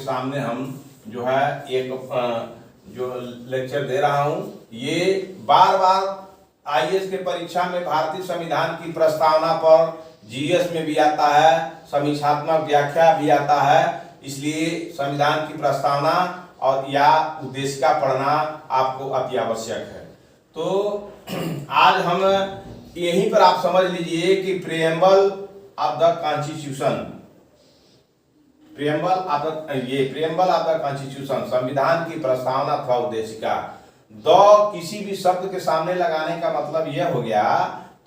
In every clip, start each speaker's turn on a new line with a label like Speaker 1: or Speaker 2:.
Speaker 1: सामने हम जो है एक जो लेक्चर दे रहा हूं, ये बार बार आईएएस के परीक्षा में भारतीय संविधान की प्रस्तावना पर जीएस में भी आता है, समीक्षात्मक व्याख्या भी आता है। इसलिए संविधान की प्रस्तावना और या उद्देशिका पढ़ना आपको अति आवश्यक है। तो आज हम यहीं पर आप समझ लीजिए कि preamble of the constitution, preamble of the constitution, संविधान की प्रस्तावना अथवा उद्देशिका। किसी भी शब्द के सामने लगाने का मतलब यह हो गया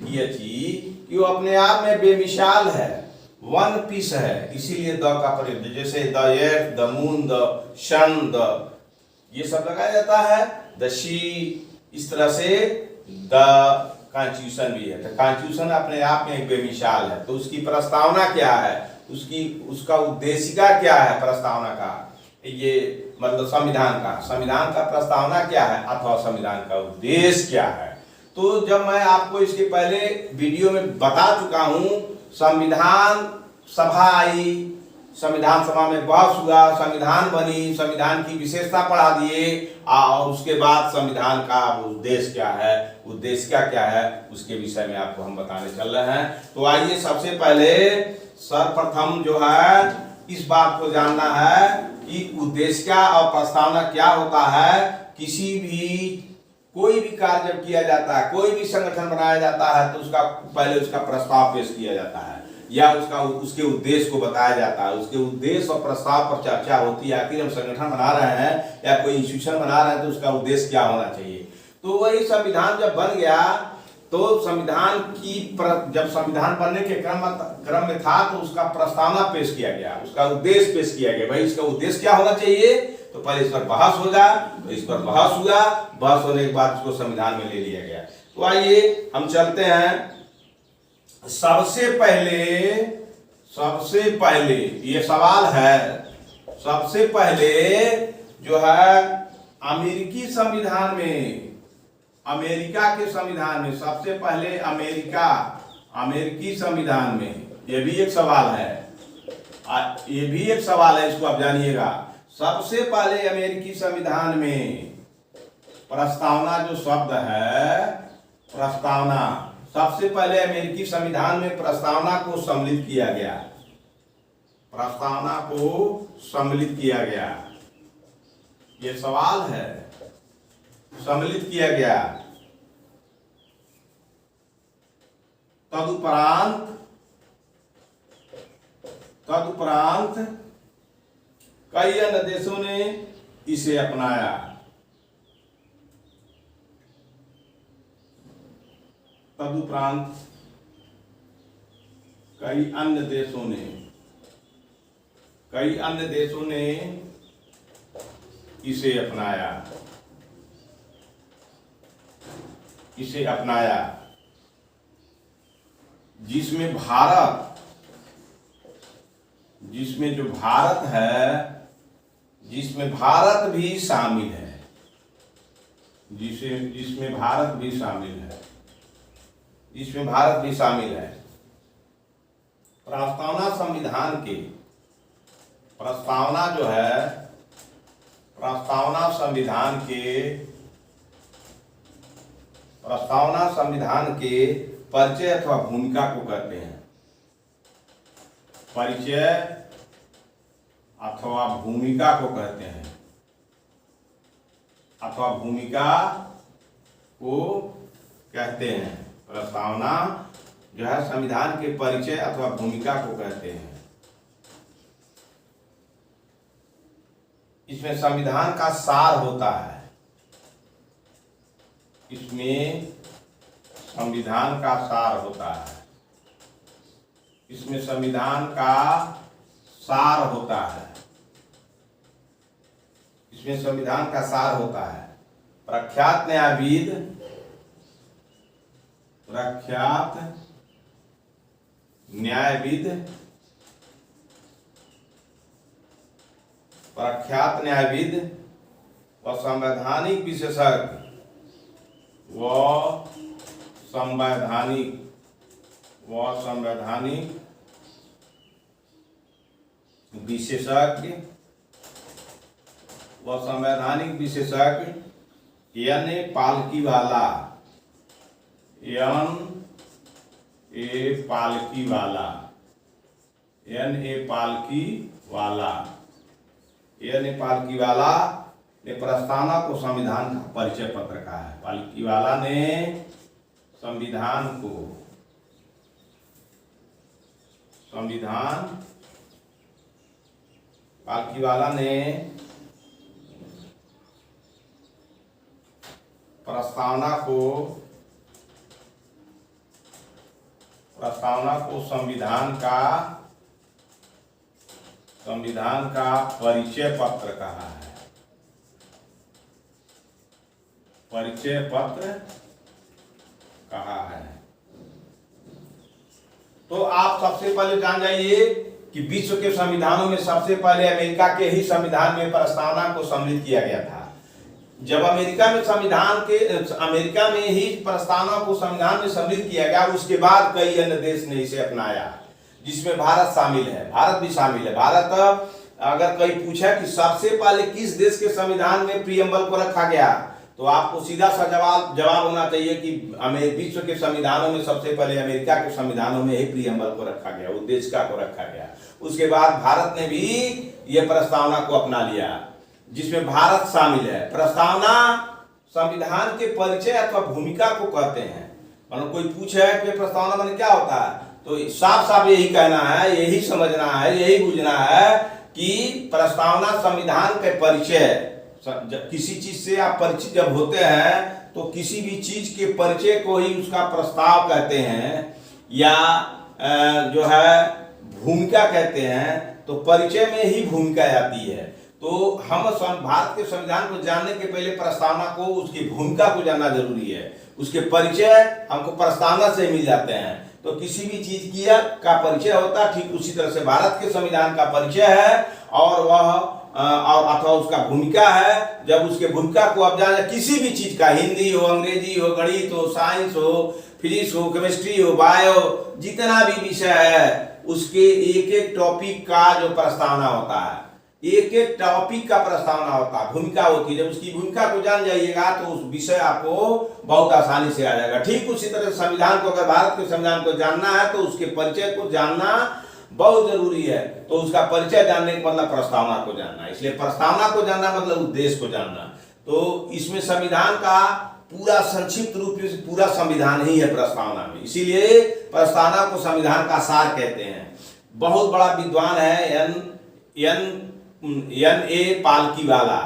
Speaker 1: कि वो अपने आप में बेमिसाल है, वन पीस है, इसीलिए द का प्रयोग। जैसे the earth, the moon, the sun, ये सब लगाया जाता है, द सी, इस तरह से द कॉन्स्टिट्यूशन भी है। तो कॉन्स्टिट्यूशन अपने आप में एक बेमिसाल है। तो उसकी प्रस्तावना क्या है, उसका उद्देशिका क्या है प्रस्तावना का, ये मतलब संविधान का प्रस्तावना क्या है अथवा संविधान का उद्देश्य क्या है। तो जब मैं आपको इसके पहले वीडियो में बता चुका हूं, संविधान सभा आई, संविधान सभा में बहस हुआ, संविधान बनी, संविधान की विशेषता पढ़ा दिए, और उसके बाद संविधान का उद्देश्य क्या है, उद्देशिका क्या है, उसके विषय में आपको हम बताने चल रहे हैं। तो आइए सबसे पहले सर्वप्रथम जो है इस बात को जानना है कि उद्देशिका और प्रस्तावना क्या होता है। कोई भी कार्य जब किया जाता है, कोई भी संगठन बनाया जाता है, तो पहले उसका प्रस्ताव पेश किया जाता है या उसके उद्देश्य को बताया जाता है। उसके उद्देश्य और प्रस्ताव पर चर्चा होती है। आखिर हम संगठन बना रहे हैं या कोई इंस्टीट्यूशन बना रहे हैं तो उसका उद्देश्य क्या होना चाहिए। तो वही संविधान जब बन गया, तो जब संविधान बनने के क्रम में था, तो उसका प्रस्तावना पेश किया गया, उसका उद्देश्य पेश किया गया। भाई इसका उद्देश्य क्या होना चाहिए, तो पहले इस पर बहस होगा, तो इस पर बहस हुआ, बहस होने के बाद उसको संविधान में ले लिया गया। तो आइए हम चलते हैं। सबसे पहले ये सवाल है, सबसे पहले जो है अमेरिकी संविधान में, अमेरिका के संविधान में, सबसे पहले अमेरिकी संविधान में, ये भी एक सवाल है, इसको आप जानिएगा। सबसे पहले अमेरिकी संविधान में प्रस्तावना जो शब्द है, प्रस्तावना, सबसे पहले अमेरिकी संविधान में प्रस्तावना को सम्मिलित किया गया, प्रस्तावना को सम्मिलित किया गया, ये सवाल है, सम्मिलित किया गया। तदुपरांत कई अन्य देशों ने इसे अपनाया। तदुपरांत कई अन्य देशों ने इसे अपनाया, जिसमें जो भारत है, जिसमें भारत भी शामिल है, जिसमें भारत भी शामिल है। प्रस्तावना संविधान के परिचय अथवा भूमिका को कहते हैं। परिचय अथवा भूमिका को कहते हैं, अथवा भूमिका को कहते हैं। प्रस्तावना जो है संविधान के परिचय अथवा भूमिका को कहते हैं। इसमें संविधान का सार होता है, इसमें संविधान का सार होता है, इसमें संविधान का सार होता है, इसमें संविधान का सार होता है। प्रख्यात न्यायविद व संवैधानिक विशेषज्ञ व संवैधानिक विशेषज्ञ N A Palkhivala, N A Palkhivala, N A Palkhivala, N A Palkhivala ने प्रस्तावना को संविधान का परिचय पत्र कहा है। पालकीवाला ने संविधान को, पालकीवाला ने प्रस्तावना को संविधान का परिचय पत्र कहा है। परिचय पत्र कहा है। तो आप सबसे पहले जान जाइए कि विश्व के संविधानों में सबसे पहले अमेरिका के ही संविधान में प्रस्तावना को सम्मिलित किया गया था। जब अमेरिका में ही प्रस्तावना को संविधान में सम्मिलित किया गया, उसके बाद कई अन्य देश ने इसे अपनाया, जिसमें भारत शामिल है, भारत भी शामिल है। भारत, अगर कोई पूछा कि सबसे पहले किस देश के संविधान में प्रीएम्बल को रखा गया, तो आपको सीधा सा जवाब होना चाहिए कि विश्व के संविधानों में सबसे पहले अमेरिका के संविधानों में ही प्रीएम्बल को रखा गया, उद्देशिका को रखा गया। उसके बाद भारत ने भी यह प्रस्तावना को अपना लिया, जिसमें भारत शामिल है। प्रस्तावना संविधान के परिचय अथवा भूमिका को कहते हैं। मतलब कोई पूछे कि प्रस्तावना माने क्या होता है, तो साफ साफ यही कहना है, यही समझना है, यही बुझना है कि प्रस्तावना संविधान के परिचय, किसी चीज से आप परिचित जब होते हैं तो किसी भी चीज के परिचय को ही उसका प्रस्ताव कहते हैं, या जो है भूमिका कहते हैं। तो परिचय में ही भूमिका आती है। तो हम भारत के संविधान को जानने के पहले प्रस्तावना को, उसकी भूमिका को जानना जरूरी है। उसके परिचय हमको प्रस्तावना से मिल जाते हैं। तो किसी भी चीज का परिचय होता है, ठीक उसी तरह से भारत के संविधान का परिचय है और अथवा उसका भूमिका है। जब उसके भूमिका को आप जाने, किसी भी चीज का, हिंदी हो, अंग्रेजी हो, गणित हो, साइंस हो, फिजिक्स हो, केमिस्ट्री हो, बायो, जितना भी विषय है, उसके एक एक टॉपिक का जो प्रस्तावना होता है, एक एक टॉपिक का प्रस्तावना होता है, भूमिका होती है। जब उसकी भूमिका को जान जाइएगा तो उस विषय आपको बहुत आसानी से आ जाएगा। ठीक उसी तरह संविधान को, अगर भारत के संविधान को जानना है तो उसके परिचय को जानना बहुत जरूरी है। तो उसका परिचय जानने का मतलब प्रस्तावना को जानना, इसलिए प्रस्तावना को जानना मतलब उद्देश्य को जानना। तो इसमें संविधान का पूरा संक्षिप्त रूप से पूरा संविधान ही है प्रस्तावना में, इसीलिए प्रस्तावना को संविधान का सार कहते हैं। बहुत बड़ा विद्वान है N A Palkhivala.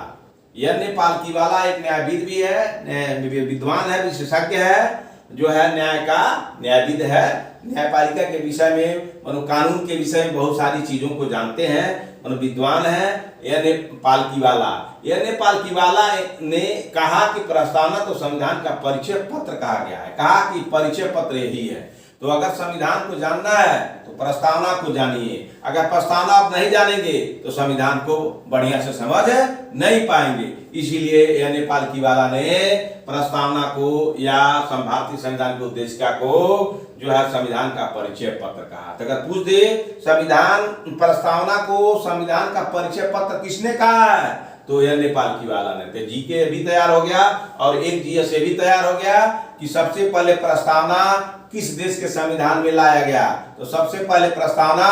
Speaker 1: N A Palkhivala एक न्यायविद भी है, विद्वान है, विशेषज्ञ है, जो है न्याय का न्यायविद है। न्यायपालिका के विषय में, कानून के विषय में बहुत सारी चीजों को जानते हैं, विद्वान है N A Palkhivala. N A Palkhivala ने कहा कि प्रस्तावना तो संविधान का परिचय पत्र कहा गया है, कहा कि परिचय पत्र यही है। तो अगर संविधान को जानना है तो प्रस्तावना को जानिए। अगर प्रस्तावना आप नहीं जानेंगे तो संविधान को बढ़िया से समझ नहीं पाएंगे। इसीलिए एन ए पालकीवाला ने प्रस्तावना को या भारतीय संविधान की उद्देशिका को जो है संविधान का परिचय पत्र कहा। तो अगर पूछ दे संविधान प्रस्तावना को संविधान का परिचय पत्र किसने कहा है, तो एन ए पालकीवाला ने। तो जीके भी तैयार हो गया और एक जीएस भी तैयार हो गया कि सबसे पहले प्रस्तावना किस देश के संविधान में लाया गया। तो सबसे पहले प्रस्तावना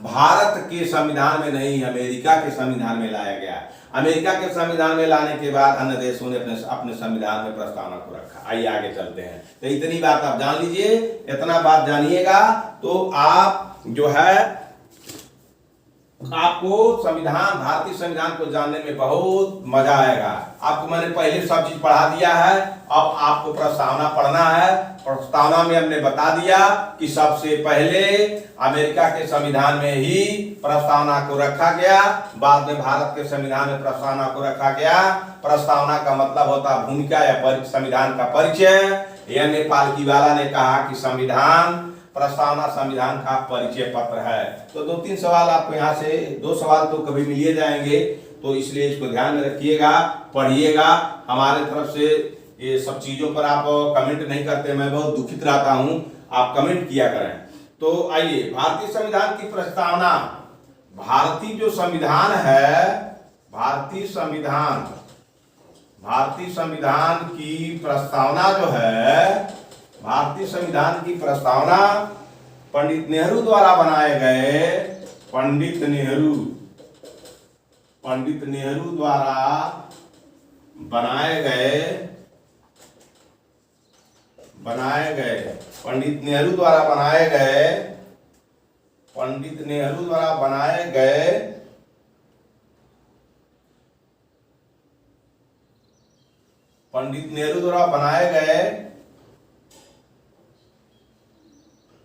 Speaker 1: भारत के संविधान में नहीं, अमेरिका के संविधान में लाया गया। अमेरिका के संविधान में लाने के बाद अन्य देशों ने अपने संविधान में प्रस्तावना को रखा। आइए आगे चलते हैं। तो इतनी बात आप जान लीजिए, इतना बात जानिएगा तो आप जो है आपको संविधान, भारतीय संविधान को जानने में बहुत मजा आएगा। आपको मैंने पहले सब चीज पढ़ा दिया है, अब आपको प्रस्तावना पढ़ना है। प्रस्तावना में हमने बता दिया कि सबसे पहले अमेरिका के संविधान में ही प्रस्तावना को रखा गया, बाद में भारत के संविधान में प्रस्तावना को रखा गया। प्रस्तावना का मतलब होता है भूमिका या संविधान का परिचय। एन ए पालकीवाला ने कहा कि प्रस्तावना संविधान का परिचय पत्र है। तो 2-3 सवाल आपको यहाँ से, 2 सवाल तो कभी मिल जाएंगे, तो इसलिए इसको ध्यान में रखिएगा, पढ़िएगा। हमारे तरफ से ये सब चीजों पर आप कमेंट नहीं करते, मैं बहुत दुखित रहता हूँ, आप कमेंट किया करें। तो आइए, भारतीय संविधान की प्रस्तावना। भारतीय जो संविधान है, भारतीय भारतीय संविधान की प्रस्तावना जो है, भारतीय संविधान की प्रस्तावना पंडित नेहरू द्वारा बनाए गए, पंडित नेहरू द्वारा बनाए गए, पंडित नेहरू द्वारा बनाए गए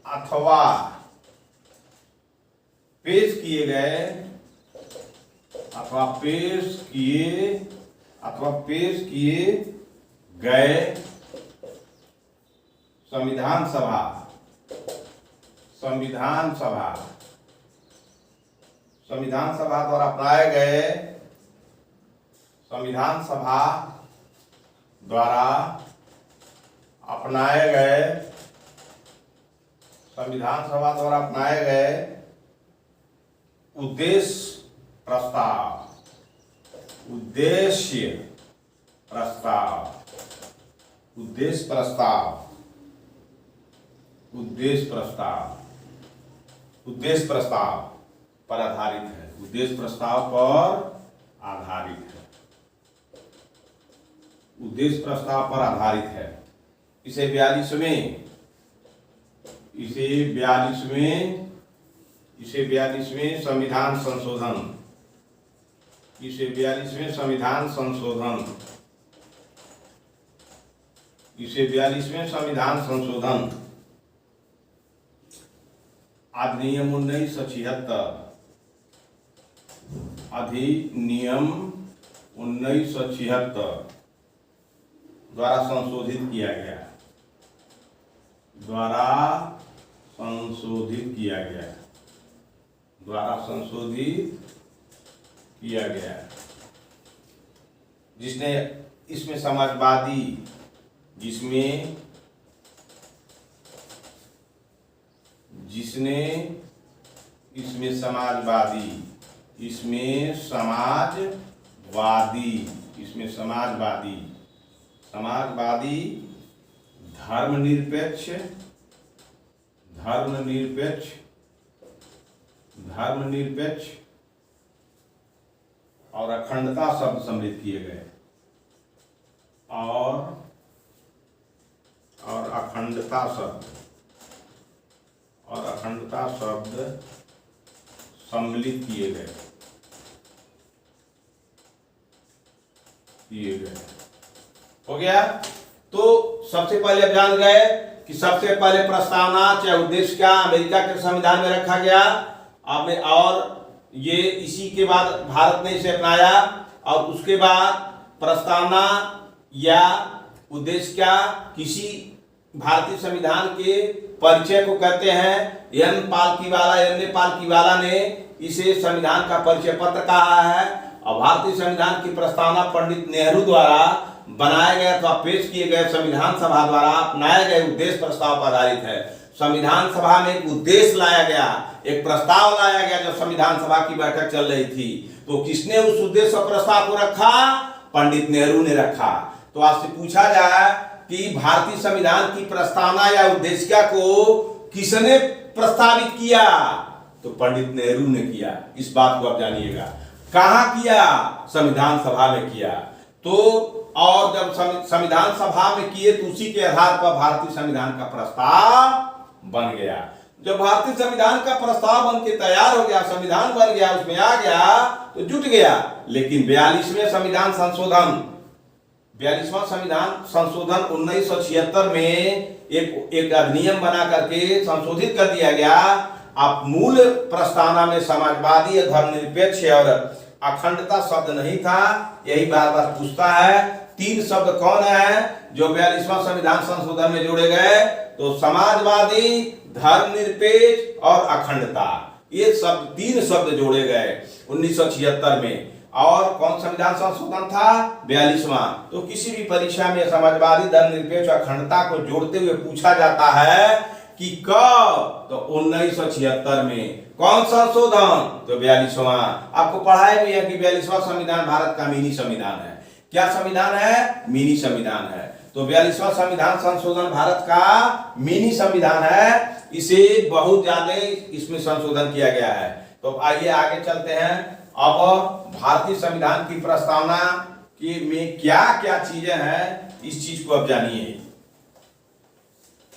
Speaker 1: अथवा पेश किए गए संविधान सभा द्वारा अपनाए गए, उद्देश्य प्रस्ताव पर आधारित है, उद्देश्य प्रस्ताव पर आधारित है। इसे 42वें संविधान संशोधन अधिनियम 1976 द्वारा संशोधित किया गया, जिसने इसमें समाजवादी, धर्मनिरपेक्ष और अखंडता शब्द सम्मिलित किए गए, और अखंडता शब्द सम्मिलित किए गए। हो गया। तो सबसे पहले आप जान गए कि सबसे पहले प्रस्तावना चाहे उद्देश्य क्या अमेरिका के संविधान में रखा गया, और ये इसी के बाद भारत ने इसे अपनाया, और उसके बाद प्रस्तावना या उद्देश्य क्या किसी भारतीय संविधान के परिचय को कहते हैं। एन पालकीवाला ने इसे संविधान का परिचय पत्र कहा है, और भारतीय संविधान की प्रस्तावना पंडित नेहरू द्वारा बनाए गए अथवा पेश किए गए संविधान सभा द्वारा अपनाए गए उद्देश्य प्रस्ताव पर आधारित है। संविधान सभा में एक उद्देश्य लाया गया, एक प्रस्ताव लाया गया जब संविधान सभा की बैठक चल रही थी, तो किसने उस उद्देश्य प्रस्ताव को रखा? पंडित नेहरू ने रखा। तो आपसे पूछा जाए कि भारतीय संविधान की प्रस्तावना या उद्देशिका को किसने प्रस्तावित किया? तो पंडित नेहरू ने किया। इस बात को आप जानिएगा। कहां किया? संविधान सभा में किया। तो और जब संविधान सभा में किए तो उसी के आधार पर भारतीय संविधान का प्रस्ताव बन गया। जब भारतीय संविधान का प्रस्ताव बन के तैयार हो गया, संविधान बन गया, उसमें आ गया तो जुट गया। लेकिन 42वां संविधान संशोधन 1976 में एक अधिनियम बना करके संशोधित कर दिया गया। आप मूल प्रस्तावना में समाजवादी, धर्मनिरपेक्ष और अखंडता शब्द नहीं था। यही बार बार पूछता है। 3 शब्द कौन है जो 42वां संविधान संशोधन में जोड़े गए? तो समाजवादी, धर्मनिरपेक्ष और अखंडता, ये शब्द 3 शब्द जोड़े गए 1976 में। और कौन संविधान संशोधन था? 42वां। तो किसी भी परीक्षा में समाजवादी, धर्मनिरपेक्ष और अखंडता को जोड़ते हुए पूछा जाता है कि कब? तो 1976 में। कौन संशोधन? तो 42वां। आपको पढ़ाया भी है कि 42वां संविधान भारत का मिनी संविधान है। क्या संविधान है? मिनी संविधान है। तो 42वां संविधान संशोधन भारत का मिनी संविधान है। इसे बहुत ज्यादा इसमें संशोधन किया गया है। तो आइए आगे चलते हैं। अब भारतीय संविधान की प्रस्तावना की में क्या क्या चीजें हैं, इस चीज को अब जानिए।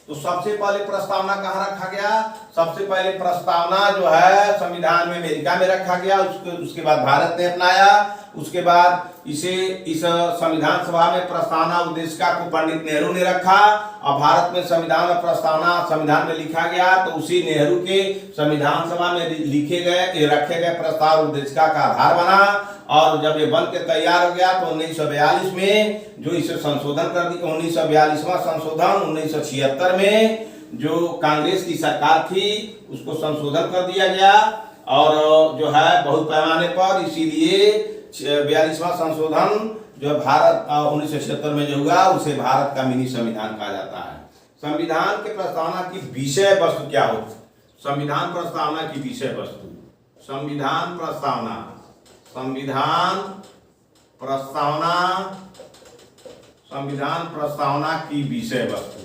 Speaker 1: तो सबसे पहले प्रस्तावना कहाँ रखा गया? सबसे पहले प्रस्तावना जो है संविधान में अमेरिका में रखा गया, उसके बाद भारत ने अपनाया। उसके बाद इसे इस संविधान सभा में प्रस्तावना उद्देशिका को पंडित नेहरू ने रखा। और भारत में संविधान और प्रस्तावना संविधान में लिखा गया, तो उसी नेहरू के संविधान सभा में रखे गए प्रस्ताव उद्देशिका का आधार बना। और जब ये बन के तैयार हो गया तो 1942 में जो इसे संशोधन कर दिया, 1942वां संशोधन 1976 में जो कांग्रेस की सरकार थी उसको संशोधन कर दिया गया। और जो है बहुत पैमाने पर, इसीलिए 42वां संशोधन जो भारत 1976 में जो हुआ उसे भारत का मिनी संविधान कहा जाता है। संविधान के प्रस्तावना की विषय वस्तु क्या हो? संविधान प्रस्तावना की विषय वस्तु, संविधान प्रस्तावना, संविधान प्रस्तावना, संविधान प्रस्तावना की विषय वस्तु,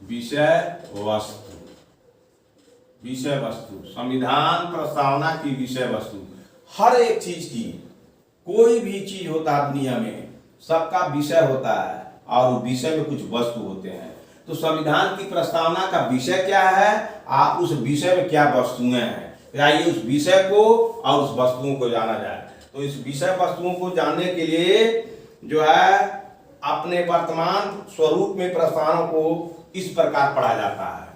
Speaker 1: विषय वस्तु, विषय वस्तु, संविधान प्रस्तावना की विषय वस्तु। हर एक चीज की, कोई भी चीज होता है दुनिया में, सबका विषय होता है और विषय में कुछ वस्तु होते हैं। तो संविधान की प्रस्तावना का विषय क्या है, आप उस विषय में क्या वस्तुएं हैं, आइए उस विषय को और उस वस्तुओं को जाना जाए। तो इस विषय वस्तुओं को जानने के लिए जो है अपने वर्तमान स्वरूप में प्रस्तावना को इस प्रकार पढ़ा जाता है।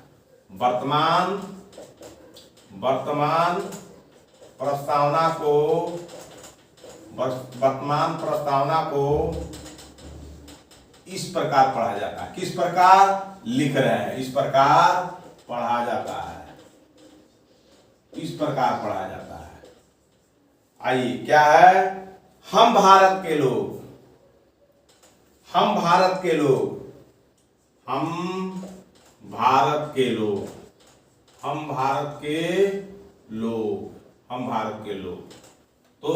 Speaker 1: वर्तमान प्रस्तावना को इस प्रकार पढ़ा जाता है। किस प्रकार लिख रहे हैं? इस प्रकार पढ़ा जाता है, इस प्रकार पढ़ा जाता है। आइए क्या है? हम भारत के लोग, हम भारत के लोग, हम भारत के लोग, हम भारत के लोग, हम भारत के लोग। तो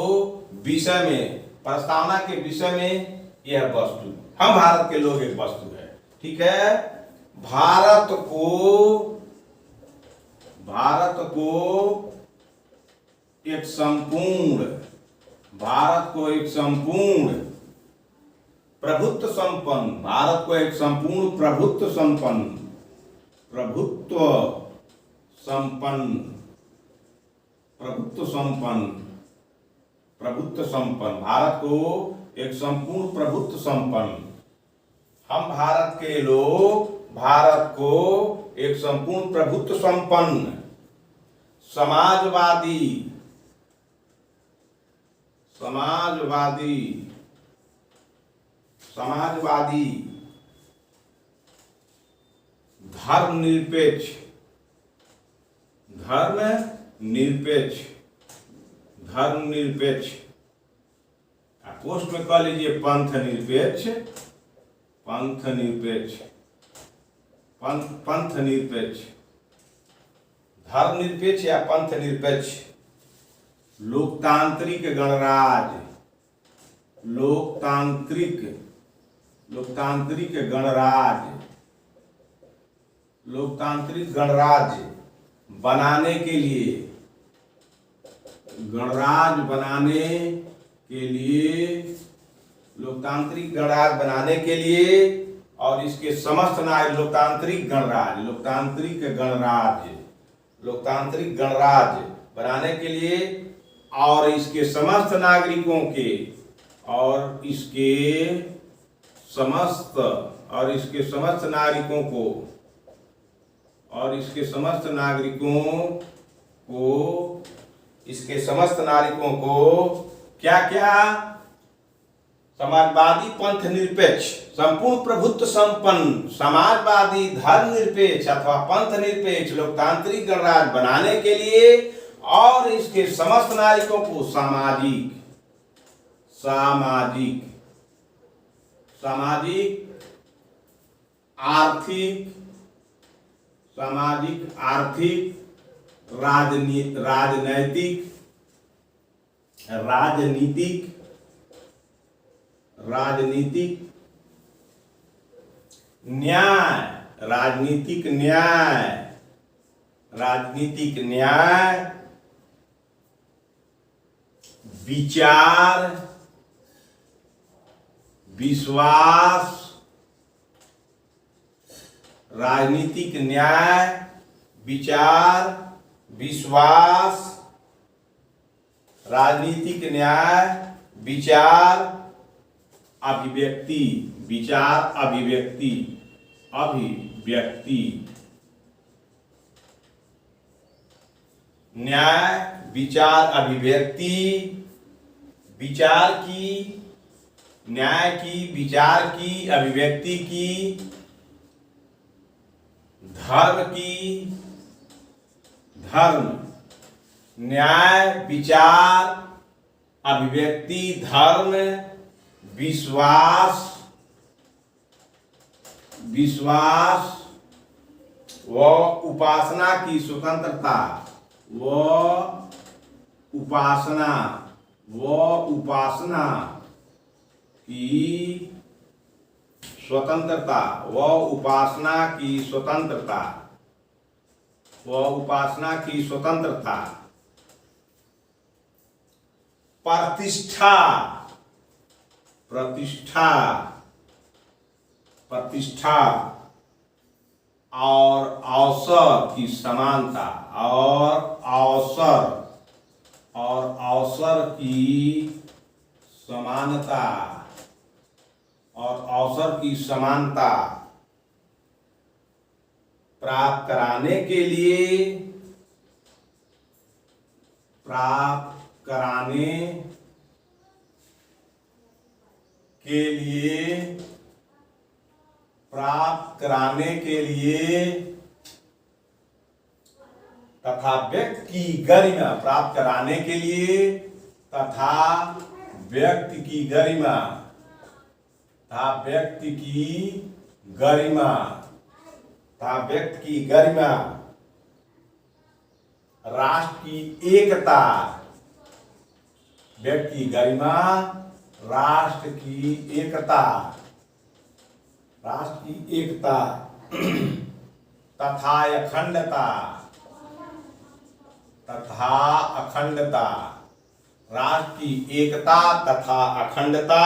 Speaker 1: विषय में, प्रस्तावना के विषय में यह वस्तु, हम भारत के लोग एक वस्तु है। ठीक है। भारत को एक संपूर्ण, भारत को एक संपूर्ण प्रभुत्व संपन्न, भारत को एक संपूर्ण प्रभुत्व संपन्न, प्रभुत्व संपन्न, प्रभुत्व संपन्न, प्रभुत्व संपन्न, भारत को एक संपूर्ण प्रभुत्व संपन्न। हम भारत के लोग भारत को एक संपूर्ण प्रभुत्व संपन्न, समाजवादी, समाजवादी, समाजवादी, धर्मनिरपेक्ष, धर्मनिरपेक्ष, धर्मनिरपेक्ष, पोस्ट में कह लीजिए पंथ निरपेक्ष, पंथ निरपेक्ष, पंथ निरपेक्ष, धर्म निरपेक्ष या पंथ निरपेक्ष। लोकतांत्रिक गणराज्य, लोकतांत्रिक, लोकतांत्रिक गणराज्य, लोकतांत्रिक गणराज्य बनाने के लिए, गणराज्य बनाने के लिए, लोकतांत्रिक गणराज्य बनाने के लिए और इसके समस्त नागरिक, लोकतांत्रिक गणराज्य, लोकतांत्रिक गणराज्य, लोकतांत्रिक गणराज्य बनाने के लिए और इसके समस्त नागरिकों के, और इसके समस्त, और इसके समस्त नागरिकों को, और इसके समस्त नागरिकों को, इसके समस्त नागरिकों को क्या क्या? समाजवादी, पंथ निरपेक्ष, संपूर्ण प्रभुत्व संपन्न, समाजवादी, धर्म निरपेक्ष अथवा पंथ निरपेक्ष लोकतांत्रिक गणराज्य बनाने के लिए और इसके समस्त नागरिकों को सामाजिक, सामाजिक, सामाजिक, आर्थिक, सामाजिक, आर्थिक, राजनीतिक न्याय, राजनीतिक न्याय, विचार, विश्वास, राजनीतिक न्याय, विचार, विश्वास, राजनीतिक न्याय, विचार, अभिव्यक्ति, न्याय, विचार, अभिव्यक्ति, विचार की, न्याय की, विचार की, अभिव्यक्ति की, धर्म, न्याय, विचार, अभिव्यक्ति, धर्म, विश्वास, व उपासना की स्वतंत्रता, उपासना की स्वतंत्रता, प्रतिष्ठा और अवसर की समानता, प्राप्त कराने के लिए, तथा व्यक्ति की गरिमा, प्राप्त कराने के लिए तथा व्यक्ति की गरिमा, राष्ट्र की एकता, व्यक्ति की गरिमा, राष्ट्र की एकता, तथा अखंडता, राष्ट्र की एकता तथा अखंडता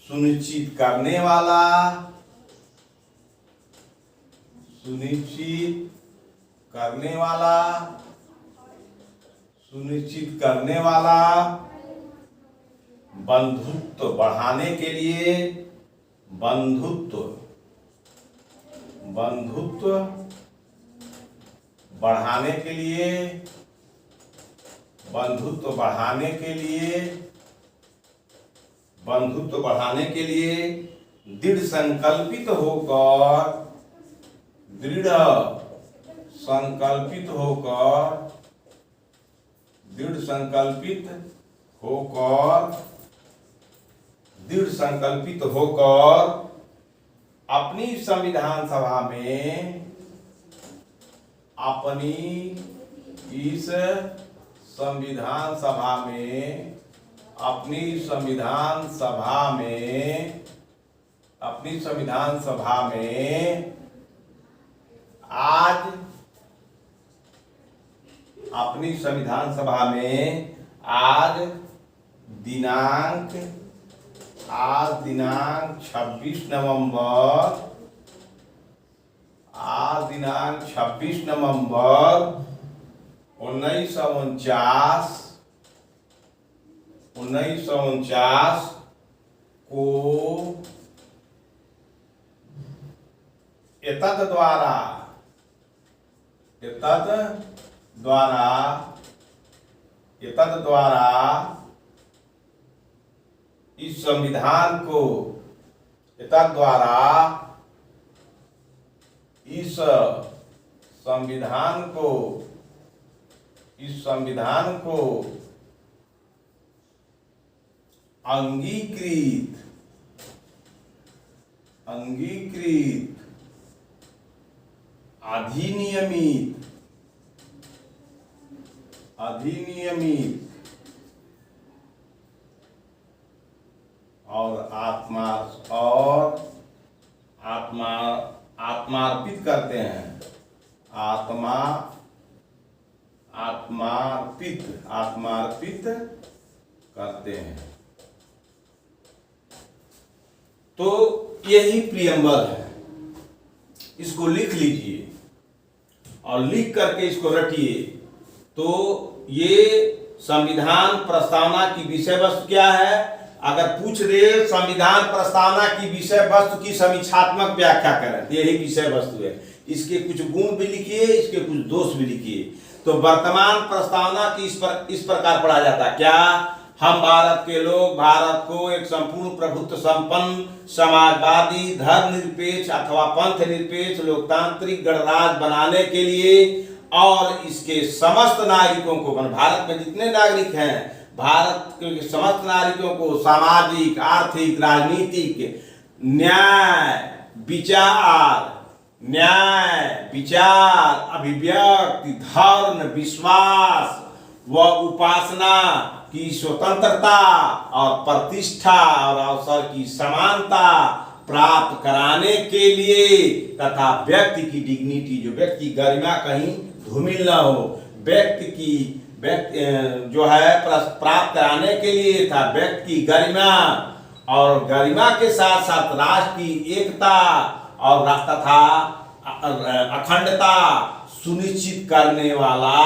Speaker 1: सुनिश्चित करने वाला, बंधुत्व बढ़ाने के लिए, बंधुत्व बढ़ाने के लिए दृढ़ संकल्पित होकर अपनी संविधान सभा में आज दिनांक 26 नवंबर 1949 को एतद द्वारा इस संविधान को अंगीकृत अधिनियमित अधिनियमित और आत्मार्पित करते हैं। आत्मार्पित करते हैं। तो यही प्रियम्बल है। इसको लिख लीजिए और लिख करके इसको रटिए। तो ये संविधान प्रस्तावना की विषय वस्तु क्या है? अगर पूछ दे संविधान प्रस्तावना की विषय वस्तु की समीक्षात्मक व्याख्या करें, तो यही विषय वस्तु है। इसके कुछ गुण भी लिखिए, इसके कुछ दोष भी लिखिए। तो वर्तमान प्रस्तावना की इस प्रकार पढ़ा जाता है। क्या? हम भारत के लोग भारत को एक संपूर्ण प्रभुत्व संपन्न समाजवादी धर्मनिरपेक्ष अथवा पंथ निरपेक्ष लोकतांत्रिक गणराज्य बनाने के लिए और इसके समस्त नागरिकों को, भारत में जितने नागरिक हैं, भारत के समस्त नागरिकों को सामाजिक, आर्थिक, राजनीतिक न्याय, विचार, अभिव्यक्ति, धर्म, विश्वास व उपासना की स्वतंत्रता और प्रतिष्ठा और अवसर की समानता प्राप्त कराने के लिए तथा व्यक्ति की डिग्निटी, जो व्यक्ति की गरिमा कहीं धूमिल न हो, व्यक्ति जो है प्राप्त कराने के लिए था व्यक्ति की गरिमा और गरिमा के साथ साथ राष्ट्र की एकता और तथा अखंडता सुनिश्चित करने वाला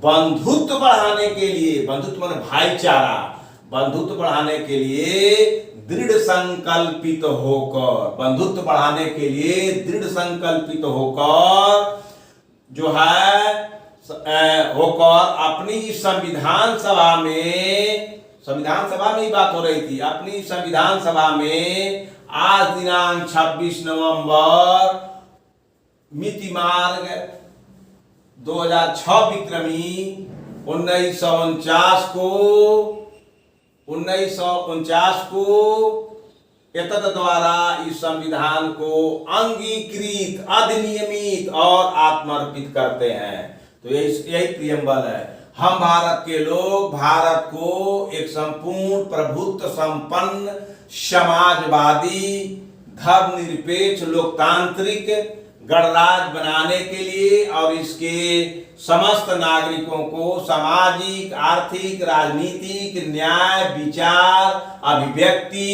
Speaker 1: बंधुत्व बढ़ाने के लिए, बंधुत्व माने भाईचारा, बंधुत्व बढ़ाने के लिए दृढ़ संकल्पित होकर, बंधुत्व बढ़ाने के लिए दृढ़ संकल्पित होकर जो है अपनी संविधान सभा में ही बात हो रही थी। अपनी संविधान सभा में आज दिनांक 26 नवंबर मिति मार्ग 2006 विक्रमी 1949 को एतद द्वारा इस संविधान को अंगीकृत, अधिनियमित और आत्मर्पित करते हैं। तो यही प्रियम्बल है। हम भारत के लोग भारत को एक संपूर्ण प्रभुत्व संपन्न समाजवादी धर्मनिरपेक्ष लोकतांत्रिक गणराज्य बनाने के लिए और इसके समस्त नागरिकों को सामाजिक, आर्थिक, राजनीतिक, न्याय, विचार, अभिव्यक्ति,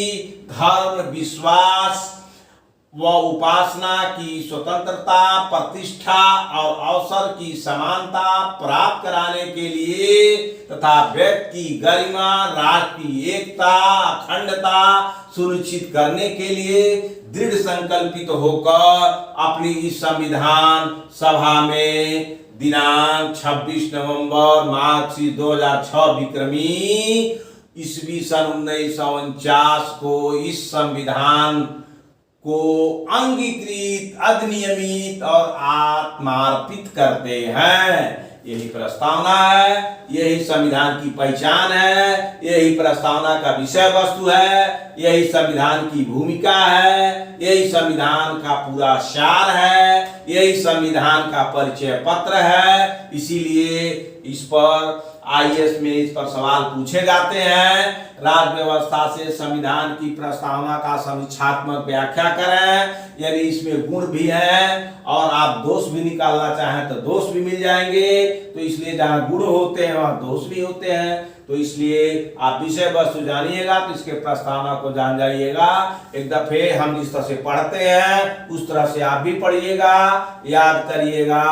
Speaker 1: धर्म, विश्वास व उपासना की स्वतंत्रता, प्रतिष्ठा और अवसर की समानता प्राप्त कराने के लिए तथा व्यक्ति की गरिमा, राष्ट्र की एकता, अखंडता सुनिश्चित करने के लिए दृढ़ संकल्पित होकर अपनी इस संविधान सभा में दिनांक 26 नवंबर मार्क्सिस्ट 2006 विक्रमी ईस्वी सन 1949 को इस संविधान को अंगीकृत, अधिनियमित और आत्मार्पित करते हैं। यही प्रस्तावना है, यही संविधान की पहचान है, यही प्रस्तावना का विषय वस्तु है, यही संविधान की भूमिका है, यही संविधान का पूरा सार है, यही संविधान का परिचय पत्र है। इसीलिए इस पर आईएएस में इस पर सवाल पूछे जाते हैं। राज्य व्यवस्था से संविधान की प्रस्तावना का समीक्षात्मक व्याख्या करें। यदि इसमें गुण भी है और आप दोष भी निकालना चाहें तो दोष भी मिल जाएंगे। तो इसलिए जहां गुण होते हैं वहां दोष भी होते हैं। तो इसलिए आप विषय वस्तु जानिएगा तो इसके प्रस्तावना को जान जाइएगा। एक दफे हम जिस तरह से पढ़ते हैं उस तरह से आप भी पढ़िएगा, याद करिएगा।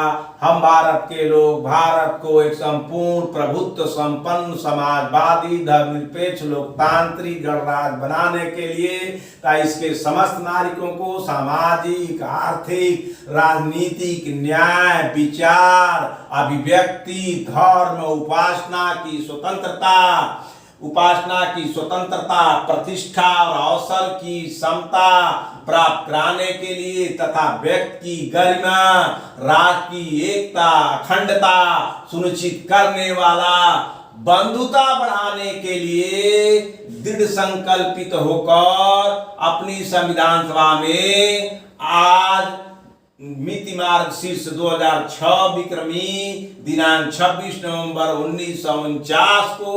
Speaker 1: हम भारत के लोग भारत को एक संपूर्ण प्रभुत्व संपन्न समाजवादी धर्मनिरपेक्ष लोकतांत्रिक गणराज्य बनाने के लिए तथा इसके समस्त नागरिकों को सामाजिक, आर्थिक, राजनीतिक, न्याय, विचार, अभिव्यक्ति, धर्म, उपासना की स्वतंत्रता, प्रतिष्ठा और अवसर की समता प्राप्त कराने के लिए तथा व्यक्ति की गरिमा, राष्ट्र की एकता, अखंडता सुनिश्चित करने वाला बंधुता बढ़ाने के लिए दृढ़ संकल्पित होकर अपनी संविधान सभा में आज मिति मार्ग शीर्ष 2006 विक्रमी दिनांक 26 नवंबर 1949 को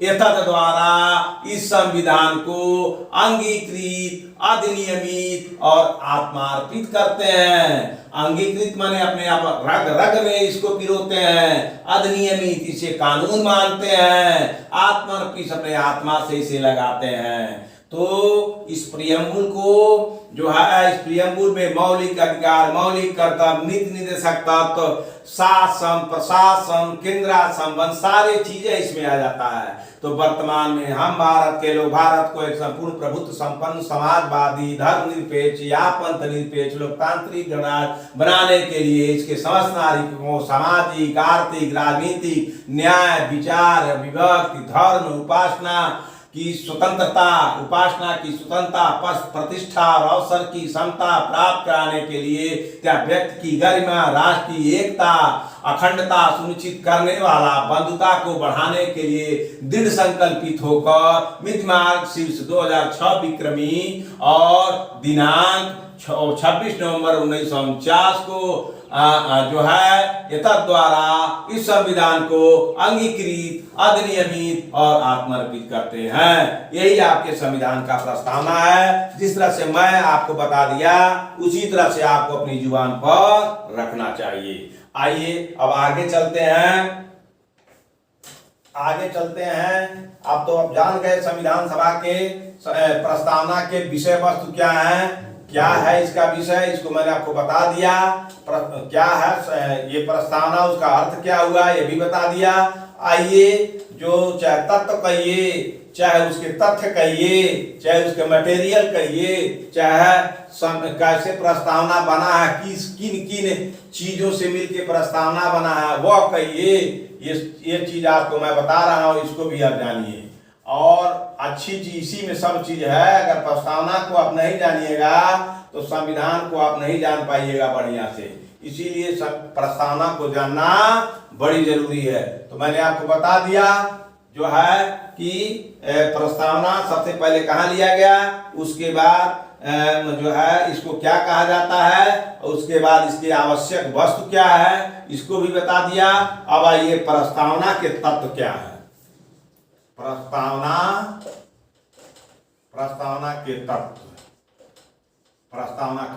Speaker 1: एतद द्वारा इस संविधान को अंगीकृत, अधिनियमित और आत्मार्पित करते हैं। अंगीकृत माने अपने आप रग रग में इसको पिरोते हैं, अधिनियमित इसे कानून मानते हैं, आत्मार्पित अपने आत्मा से इसे लगाते हैं। तो इस प्रियम्बुल को जो है, इस प्रियम्बुल में मौलिक अधिकार, मौलिक कर्तव्य, नीति निर्देशक तत्व, शासन, प्रशासन, केंद्रासन, सारे चीजें इसमें आ जाता है। तो वर्तमान में हम भारत के लोग भारत को एक संपूर्ण प्रभुत्व संपन्न समाजवादी, धर्मनिरपेक्ष या पंथ निरपेक्ष लोकतांत्रिक गणराज्य बनाने के लिए इसके समस्त नागरिकों को सामाजिक, आर्थिक, राजनीतिक, न्याय, विचार, विभक्ति, धर्म, उपासना की स्वतंत्रता, उपासना की स्वतंत्रता, प्रतिष्ठा और अवसर की समता प्राप्त कराने के लिए क्या व्यक्ति की गरिमा, राष्ट्र की एकता, अखंडता सुनिश्चित करने वाला, बंधुता को बढ़ाने के लिए दृढ़ संकल्पित होकर मिति मार्ग शीर्ष 2006 विक्रमी और दिनांक 26 नवंबर 1949 को जो है एतद द्वारा इस संविधान को अंगीकृत, अधिनियमित और आत्मर्पित करते हैं। यही आपके संविधान का प्रस्तावना है। जिस तरह से मैं आपको बता दिया उसी तरह से आपको अपनी जुबान पर रखना चाहिए। आइए अब आगे चलते हैं, अब तो आप जान गए संविधान सभा के प्रस्तावना के विषय वस्तु क्या है इसका विषय, इसको मैंने आपको बता दिया। क्या है ये प्रस्तावना, उसका अर्थ क्या हुआ ये भी बता दिया। आइए जो चाहे तत्व कहिए, चाहे उसके तथ्य कहिए, चाहे उसके मटेरियल कहिए, चाहे कैसे प्रस्तावना बना है, किन किन चीजों से मिलकर प्रस्तावना बना है वह कहिए। ये चीज आपको मैं बता रहा हूँ, इसको भी आप जानिए। और अच्छी चीज इसी में सब चीज है। अगर प्रस्तावना को आप नहीं जानिएगा तो संविधान को आप नहीं जान पाइएगा बढ़िया से। इसीलिए प्रस्तावना को जानना बड़ी जरूरी है। तो मैंने आपको बता दिया जो है कि प्रस्तावना सबसे पहले कहाँ लिया गया, उसके बाद जो है इसको क्या कहा जाता है, और उसके बाद इसकी आवश्यक वस्तु क्या है इसको भी बता दिया। अब आइए प्रस्तावना के तत्व क्या है। प्रस्तावना के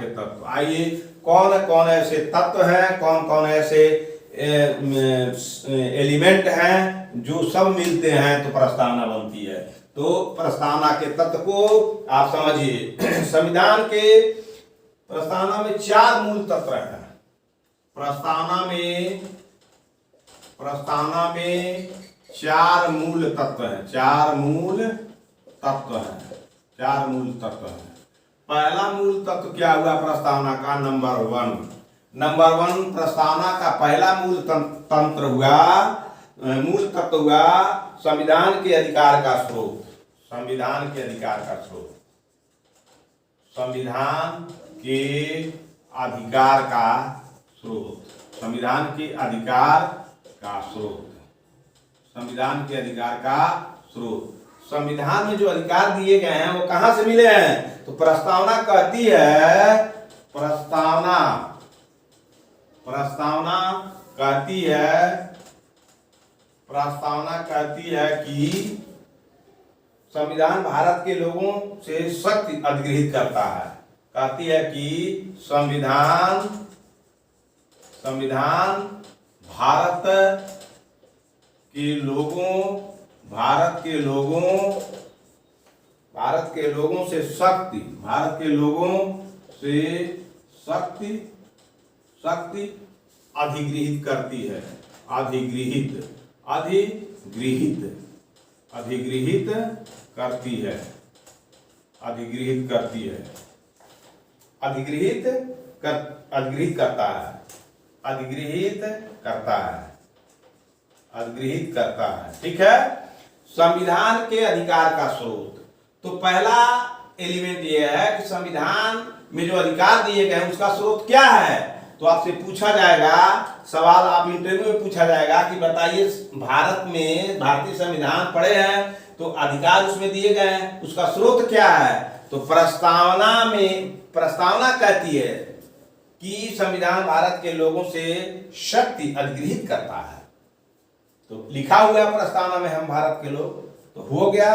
Speaker 1: तत्व आइए कौन कौन ऐसे तत्व हैं, कौन कौन ऐसे एलिमेंट हैं जो सब मिलते हैं तो प्रस्तावना बनती है। तो प्रस्तावना के तत्व को आप समझिए। संविधान के प्रस्तावना में 4 मूल तत्व हैं। प्रस्तावना में 4 मूल तत्व हैं। 4 मूल तत्व हैं। पहला मूल तत्व क्या हुआ प्रस्तावना का, नंबर 1 प्रस्तावना का पहला मूल तंत्र हुआ, मूल तत्व हुआ संविधान के अधिकार का स्रोत। संविधान के अधिकार का स्रोत, संविधान के अधिकार का स्रोत, संविधान के अधिकार का स्रोत, संविधान के अधिकार का स्रोत। संविधान में जो अधिकार दिए गए हैं वो कहां से मिले हैं, तो प्रस्तावना कहती है, प्रस्तावना कहती है कि संविधान भारत के लोगों से शक्ति अधिग्रहित करता है। कहती है कि संविधान भारत के लोगों से शक्ति अधिग्रहित करती है। अधिग्रहित करता है। ठीक है। संविधान के अधिकार का स्रोत, तो पहला एलिमेंट यह है कि संविधान में जो अधिकार दिए गए हैं उसका स्रोत क्या है। तो आपसे पूछा जाएगा सवाल, आप इंटरव्यू में पूछा जाएगा कि बताइए भारत में भारतीय संविधान पढ़े हैं तो अधिकार उसमें दिए गए हैं, उसका स्रोत क्या है। तो प्रस्तावना कहती है कि संविधान भारत के लोगों से शक्ति अधिग्रहित करता है। तो लिखा हुआ है प्रस्तावना में हम भारत के लोग, तो हो गया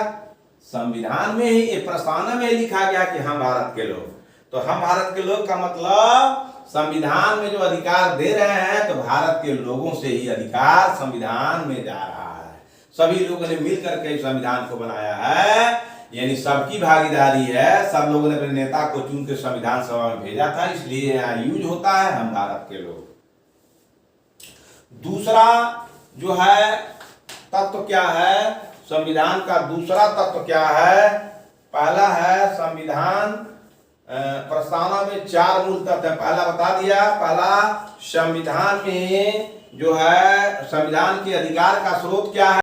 Speaker 1: संविधान में ही, प्रस्तावना में लिखा गया कि हम भारत के लोग। तो हम भारत के लोग का मतलब संविधान में जो अधिकार दे रहे हैं तो भारत के लोगों से ही अधिकार संविधान में जा रहा है। सभी लोगों ने मिलकर के संविधान को बनाया है, यानी सबकी भागीदारी है। सब लोगों ने अपने नेता को चुन के संविधान सभा में भेजा था, इसलिए यहाँ यूज होता है हम भारत के लोग। दूसरा जो है तत्व क्या है, संविधान का दूसरा तत्व क्या है? पहला है संविधान प्रस्तावना में 4 मूल तत्व है। पहला बता दिया, पहला संविधान में जो है संविधान के अधिकार का स्रोत क्या है।